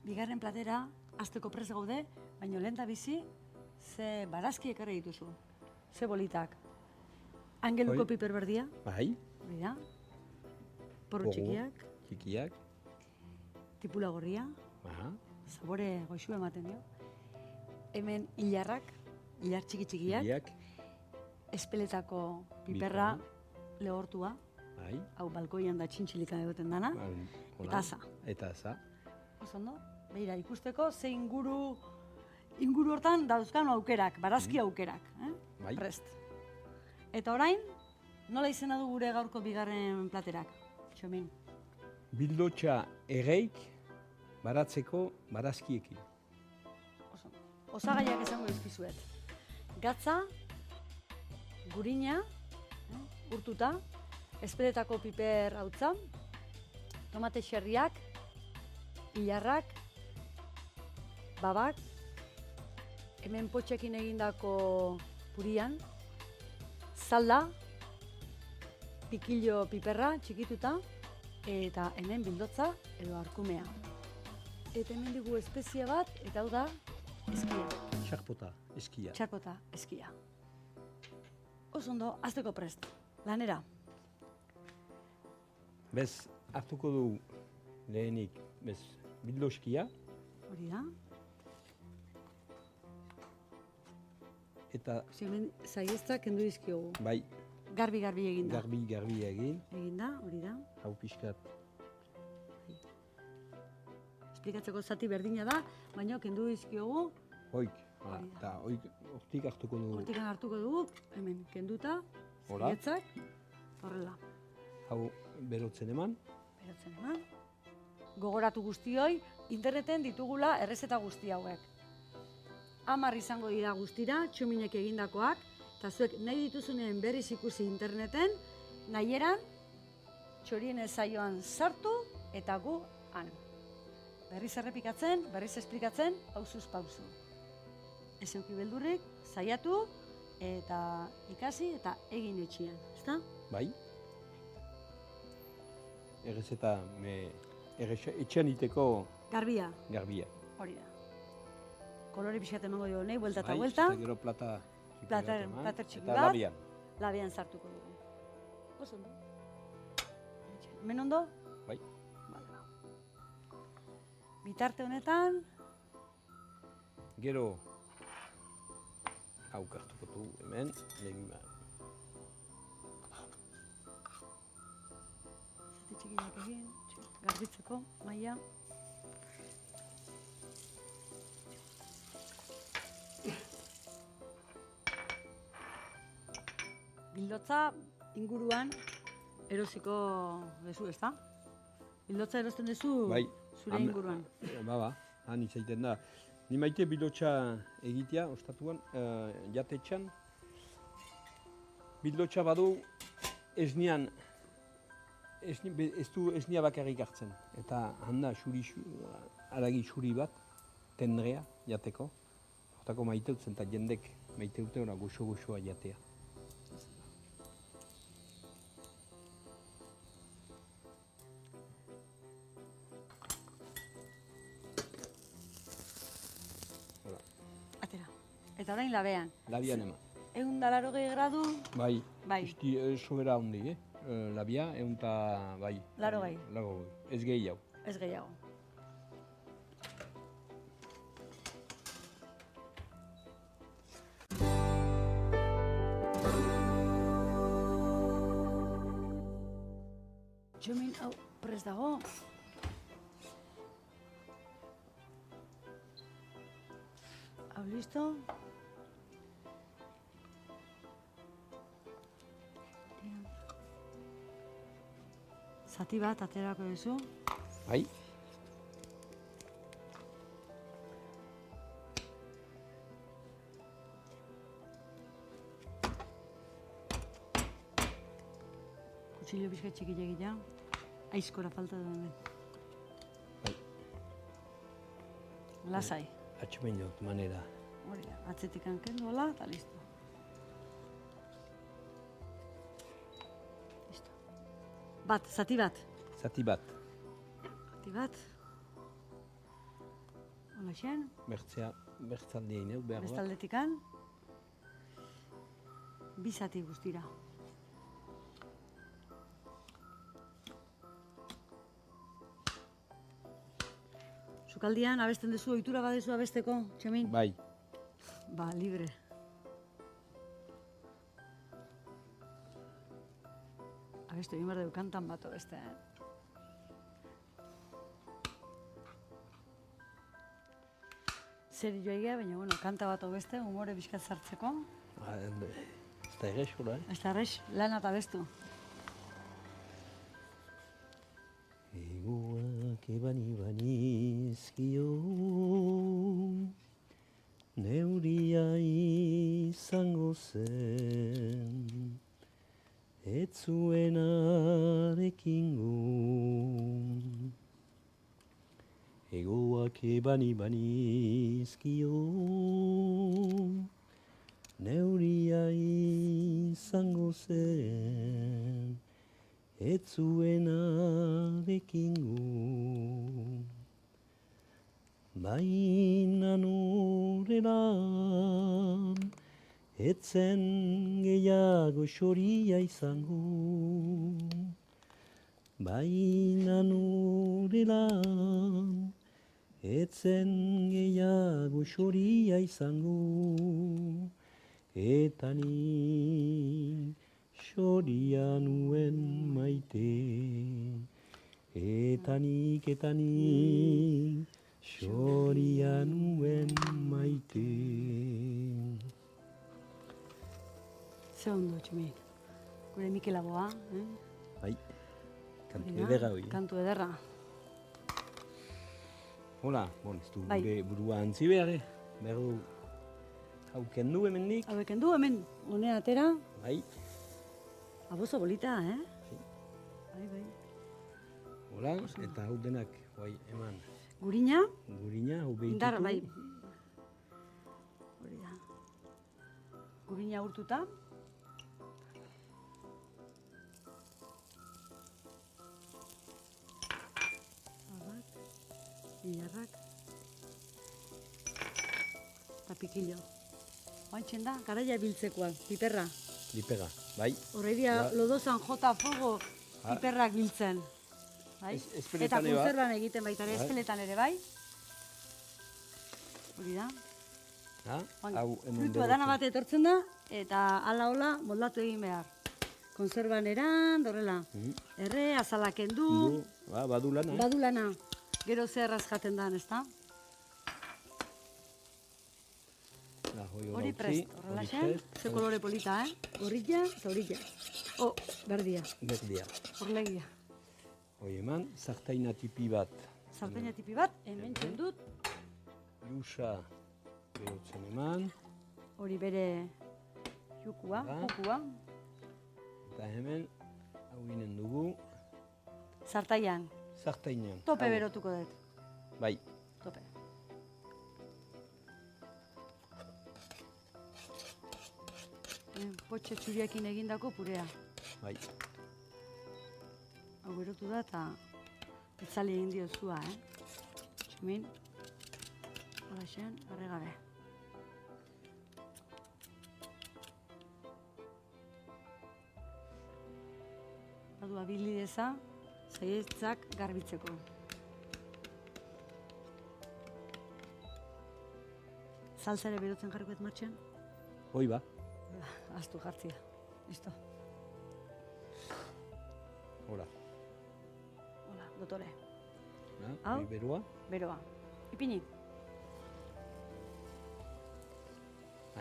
bigarren platera, azteko prest gaude, baina lehen da bizi, ze barazki ekarri dituzu, ze bolitak. Angeluko piper berdia, Bai, hori da, porru txikiak, txikiak. tipula gorria, Aha. sabore goxu ematen dio. Hemen hilarrak, hilar txikiak, Txikiak. espeletako piperra lehortua, Bai. hau balkoian da txintxilika egoten dana, eta aza. Eta aza. Oso ondo, behira, ikusteko ze inguru hortan dauzkan aukerak, barazki aukerak, Bai. prest. Eta orain, nola izena du gure gaurko bigarren platerak, Txomin? Bildotxa egeik baratzeko barazkiekin. Oso ondo. Osagaiak esango dizkizuet. Gatza, gurina, urtuta, espeletako piper hautza, tomate xerriak, hilarrak, babak, hemen potxekin egindako purian, salda, pikillo piperra txikituta, eta hemen bildotza edo arkumea. Eta hemen digu espezia bat, eta hau da, eskia. Txarpota, eskia. Txarpota, eskia. Oso ondo, azteko prest, lanera. Bez, hartuko du lehenik, bez, bildoskia, Hori da. eta Hemen zaieztak kendu dizkiogu. bai, Garbi eginda. garbi egin, Eginda, hori da. hau pixkat, Esplikatzeko zati berdina da, baina kendu dizkiogu. oik, Hori da. eta oik, hortik hartuko du, Hortikan hartuko dugu, hemen kenduta, Hola. zaietzak, horrela. hau berotzen eman, Beratzen eman. Gogoratu guztioi, interneten ditugula errezeta guzti hauek. 10 izango dira guztira, Txominek egindakoak, eta zuek nahi dituzunen berriz ikusi interneten, nahieran, txorien saioan sartu eta gu han. Berriz errepikatzen, berriz esplikatzen, pausuz pausu. Ez euki beldurrik, saiatu eta ikasi eta egin etxian, ezta? bai, errezeta, etxean iteko Garbia, garbia. hori da. Kolore pixkat emango dio nahi, buelta eta Bai, buelta. eta gero plata txiki Plater bat eman, txiki eta bat. labian. Labian sartuko dugu. Oso ondo. Hemen ondo? Bai. Bale, ba. Bitarte honetan, Gero, hau kartuko du hemen, lehen zati txikiak egin, garbitzeko, maila. Bildotza inguruan erosiko duzu, ezta? Bildotza erosten duzu bai, zure inguruan. han izaiten da. Ni maite bildotxa egitea, ostatuan, jatetxan. Bildotxa badu esnian, ez du esnia bakarrik hartzen. Eta handa haragi xuri bat, tendrea jateko. Hortako maiteutzen eta jendek maiteute hona goxo-goxoa jatea. Atera. Eta orain labean. Labian eman. 180 gradu, Bai, Bai. Isti, sobera handi, labia, eta bai. 80. 80, ez gehiago. ez gehiago. Txomin, hau, prest dago. Hau, listo? Zati bat aterako duzu. Bai, Kutsillo pixka txiki egitea. Aizkora falta da hemen. bai. Lasai. Atxemen jot, manera. Hori da, atzetik kendu hola, eta listo. Listo. Bat, zati bat. Zati bat. Zati bat. Hoxen, bertzaldi egin behar bat. bestaldetikan. 2 zati guztira. Sukaldian abesten duzu, ohitura badezu abesteko, Txomin? Bai, Ba, libre. Abestu egin behar dugu kantan bat beste, Zer joa baina, bueno, kanta bat beste, humore bizkat sartzeko. ez da egez, hola, Ez da errex, lan eta abestu. Egoak ebani izkio, neuria izango zen, ez zuen arekingo. Egoak ebani izkio, neuria izango zen, ez zuen arekingo. Baina norela, ez zen gehiago xoria izango. Baina norela, ez zen gehiago xoria izango. Eta ni xoria nuen maite, eta nik xoria nuen maite. Ze ondo, Txomin. Gure Mikel Aboa, Bai, kantu Hori da, ederra hori. Kantu ederra. Hola, bon, ez du Bai. gure burua antzi behar, behar du hau kendu hemendik. Hauek du hemen, honea atera. Bai, Abozo bolita, Bai, bai. hola, eta hau denak, bai, eman, Gurina, gurina, hau behitutu. indar, bai. Hori da. Gurina urtuta. Abak, ilarrak. Eta pikillo. Oantxen da, garaia biltzekoa, piperra. Lipega, bai. Horreidia Ba. lodozan jota fogo piperrak biltzen. Bai? espeletan Eta ere ba. konserban egiten baita ere, Bai. espeletan ere, bai? Hori da. Ha? Oin, Hau hemen frutua dana bat etortzen da, eta hala hola moldatu egin behar. Konserban eran, horrela. Erre, azalak kendu, Du, badu lana. badu lana. Gero zer erraz jaten da, ezta? Hori prest, horrela zen, ze kolore polita, Gorrilla eta horilla. Berdia, Berdia. horlegia. Hoi eman, zartaina tipi bat. Zartaina tipi bat, hemen dut, Lusa berotzen eman. hori bere jukua, Ba. jukua. Eta hemen, hau ginen dugu, Zartaian, zartainan. tope Hau, berotuko dut, Bai, tope. Potxe txuriakin egindako purea. bai. Hau berotu da eta itzali egin diozua, Txomin, hola xen, harre gabe. Badu abilideza, zaietzak garbitzeko. Salsa ere berotzen jarriko ez martxan? Hoi ba. Aztu jartzia, listo. Hola. Hola, dotore. Hau? Hau? Berua. Beroa. Ipini.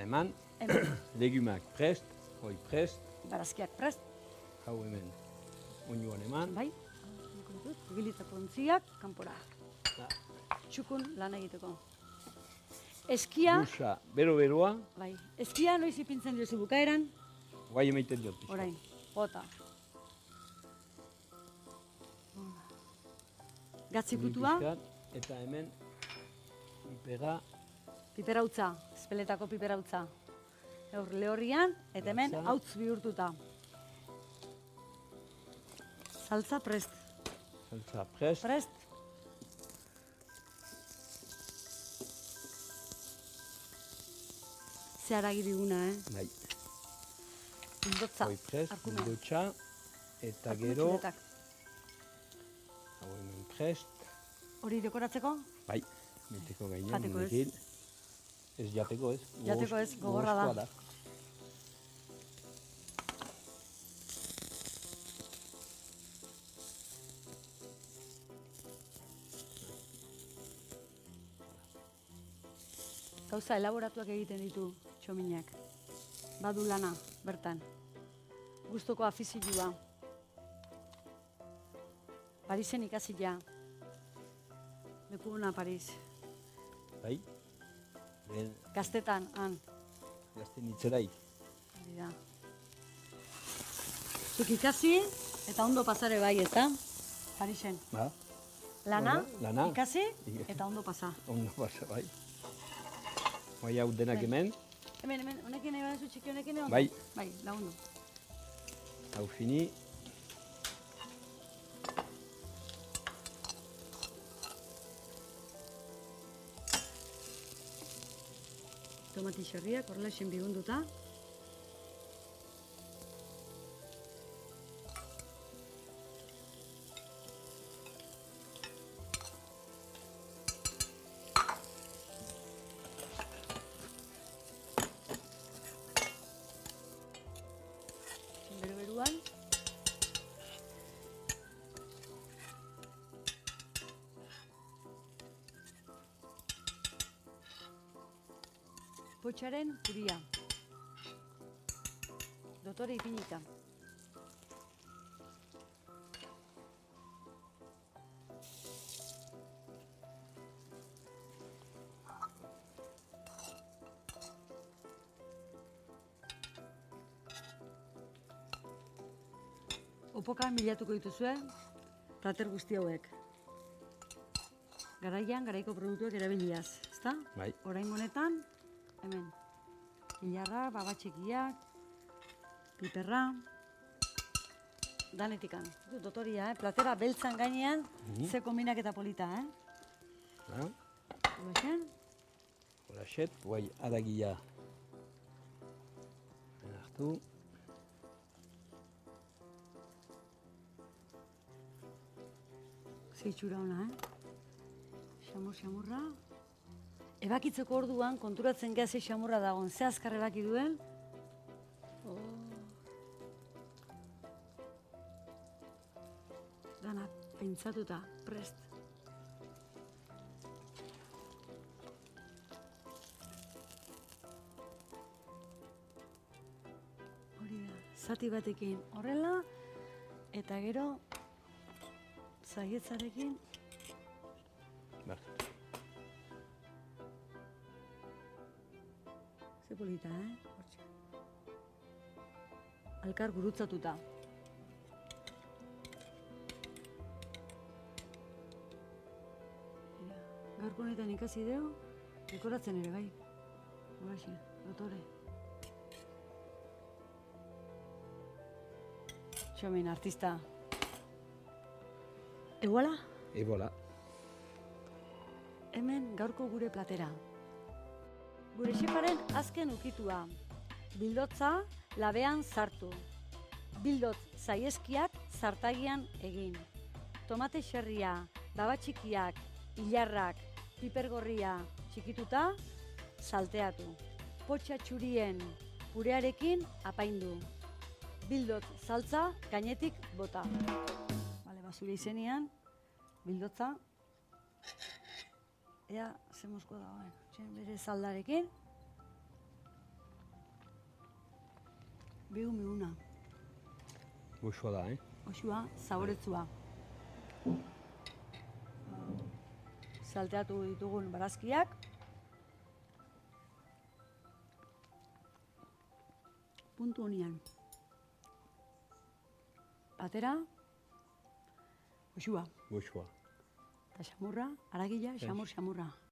Eman, Hemen, legumak prest, hoi prest, barazkiak prest, hau hemen. Oinuan eman. bai? Gilitzako ontziak, kanpora. Da. Txukun lan egiteko. Eskia, Lusa, beroa, bai, eskia noiz ipintzen diozu bukaeran, guai emaiten diot. pixka. orain, jota. Gatzikutua, Pixkat, eta hemen, pipera, piperautza, espeletako piperautza. Hor lehorrian, eta hemen Salsa. hautz bihurtuta. Salsa prest. salsa prest. Prest. Ze haragi biguna, Bai, Bildotza. hoi prest, arkume. bildotxa, eta Arkume gero, txuretak. hau hemen prest, Hori dekoratzeko? bai, meteko gainean, Jateko ez. honekin. Ez jateko ez. Jateko ez, gogorra da. Gogozkoa Gauza elaboratuak egiten ditu txominak. Badu lana, bertan. Gustoko afizioa. Parisen ikasi ja. Leku ona Paris. Bai, lehen Gaztetan, han. gazte nitzeraik. Hori da. Zuk ikasi eta ondo pasare bai, ezta? Parisen. Ba, Lana, Lana. ikasi eta ondo pasa. ondo pasa, bai. Bai, hau denak Bai. hemen, Hemen, honekin nahi baduzu txiki honekin ondo? Bai. Bai, lagundu. hau fini. Tomati xerriak, horrela esen bigunduta. Beru-beruan. Potxaren puria. Dotore ipinita. Opokan bilatuko dituzue, plater guzti hauek. Garaian, garaiko produktuak erabiliaz, ezta? Bai. Oraingo honetan, hemen, hilarra, babatxekiak, piperra, danetikan. Dotoria, platera beltzan gainean, ze kombinaketa polita, Ha? Horaxen, Horaxet, guai, adagia. Hemen hartu. ze itxura ona, Xamur-xamurra. Ebakitzeko orduan, konturatzen geha ze xamurra dagoen, ze azkar ebaki duen. Dana pentsatuta, prest. Hori da, zati batekin horrela, eta gero, zaietzarekin, Bar. ze polita, Hortxe. Alkar gurutzatuta. Gaurko honetan ikasi dugu, dekoratzen ere bai. Horaxe, dotore. Txomin, artista. Eguala, Ebola. hemen gaurko gure platera. Gure xefaren azken ukitua. Bildotza labean sartu. Bildotz zaieskiak zartagian egin. Tomate xerria, babatxikiak, hilarrak, pipergorria txikituta, salteatu. Potxa txurien purearekin apaindu. Bildotz saltza gainetik bota. Bale, zure izenean, bildotza. Ea, ze mozko dagoen. Bere zaldarekin. Bigun-biguna. Goxoa da, Oxua, zaboretzua. Salteatu ditugun barazkiak. Puntu honian. Patera. Oxua. Goxoa. Eta xamurra, aragila, xamur-xamurra.